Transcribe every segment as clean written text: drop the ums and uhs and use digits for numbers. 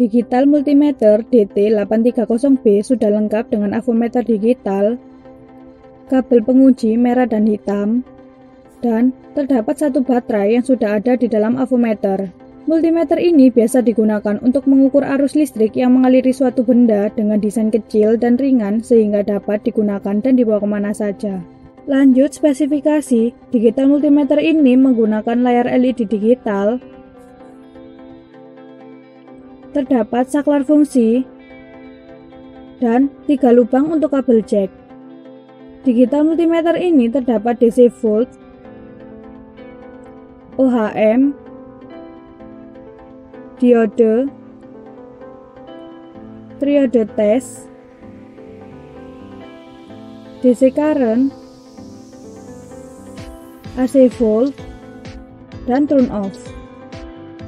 Digital multimeter DT830B sudah lengkap dengan avometer digital, kabel penguji merah dan hitam, dan terdapat satu baterai yang sudah ada di dalam avometer. Multimeter ini biasa digunakan untuk mengukur arus listrik yang mengaliri suatu benda dengan desain kecil dan ringan sehingga dapat digunakan dan dibawa kemana saja. Lanjut spesifikasi, digital multimeter ini menggunakan layar LED digital, terdapat saklar fungsi, dan 3 lubang untuk kabel jack. Digital multimeter ini terdapat DC volt, OHM, diode, triode tes, DC current, AC volt, dan turn off.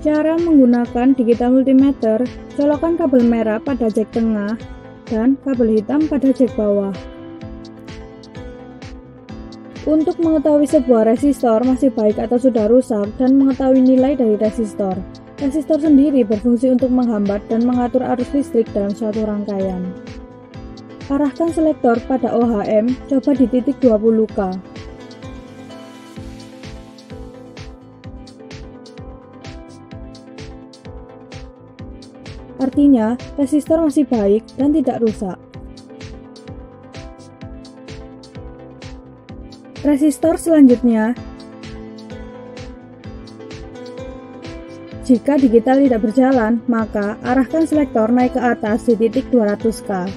Cara menggunakan digital multimeter, colokan kabel merah pada jack tengah dan kabel hitam pada jack bawah. Untuk mengetahui sebuah resistor masih baik atau sudah rusak dan mengetahui nilai dari resistor, resistor sendiri berfungsi untuk menghambat dan mengatur arus listrik dalam suatu rangkaian. Arahkan selektor pada OHM, coba di titik 20K. Artinya, resistor masih baik dan tidak rusak. Resistor selanjutnya, jika digital tidak berjalan, maka arahkan selektor naik ke atas di titik 200K.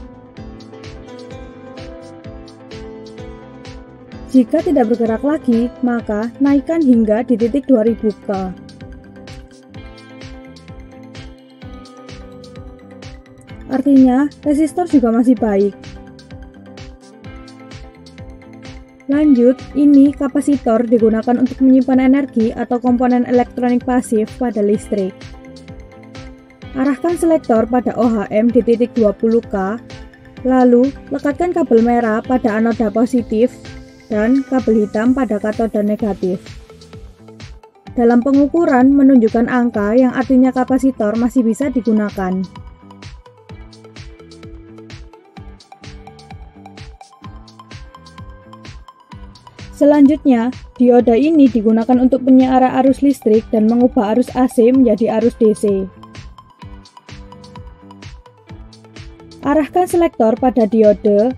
Jika tidak bergerak lagi, maka naikkan hingga di titik 2000K. Artinya, resistor juga masih baik. Lanjut, ini kapasitor digunakan untuk menyimpan energi atau komponen elektronik pasif pada listrik. Arahkan selektor pada OHM di titik 20K, lalu lekatkan kabel merah pada anoda positif dan kabel hitam pada katoda negatif. Dalam pengukuran menunjukkan angka yang artinya kapasitor masih bisa digunakan. Selanjutnya, dioda ini digunakan untuk penyiaran arus listrik dan mengubah arus AC menjadi arus DC. Arahkan selektor pada diode,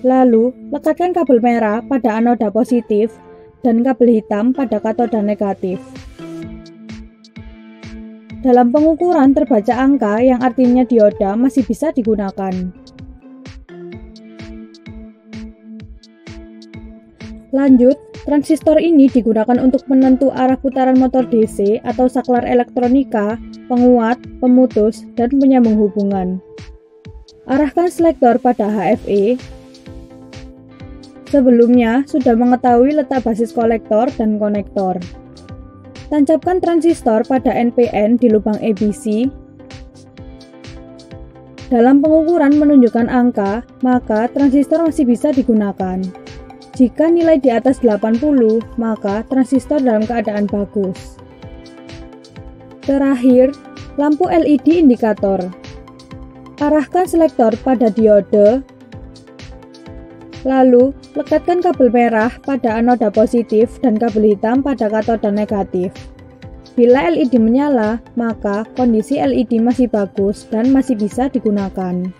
lalu lekatkan kabel merah pada anoda positif dan kabel hitam pada katoda negatif. Dalam pengukuran terbaca angka yang artinya dioda masih bisa digunakan. Lanjut, transistor ini digunakan untuk menentu arah putaran motor DC atau saklar elektronika, penguat, pemutus, dan penyambung hubungan. Arahkan selektor pada HFE. Sebelumnya sudah mengetahui letak basis kolektor dan konektor. Tancapkan transistor pada NPN di lubang ABC. Dalam pengukuran menunjukkan angka, maka transistor masih bisa digunakan. Jika nilai di atas 80, maka transistor dalam keadaan bagus. Terakhir, lampu LED indikator. Arahkan selektor pada diode, lalu lekatkan kabel merah pada anoda positif dan kabel hitam pada katoda negatif. Bila LED menyala, maka kondisi LED masih bagus dan masih bisa digunakan.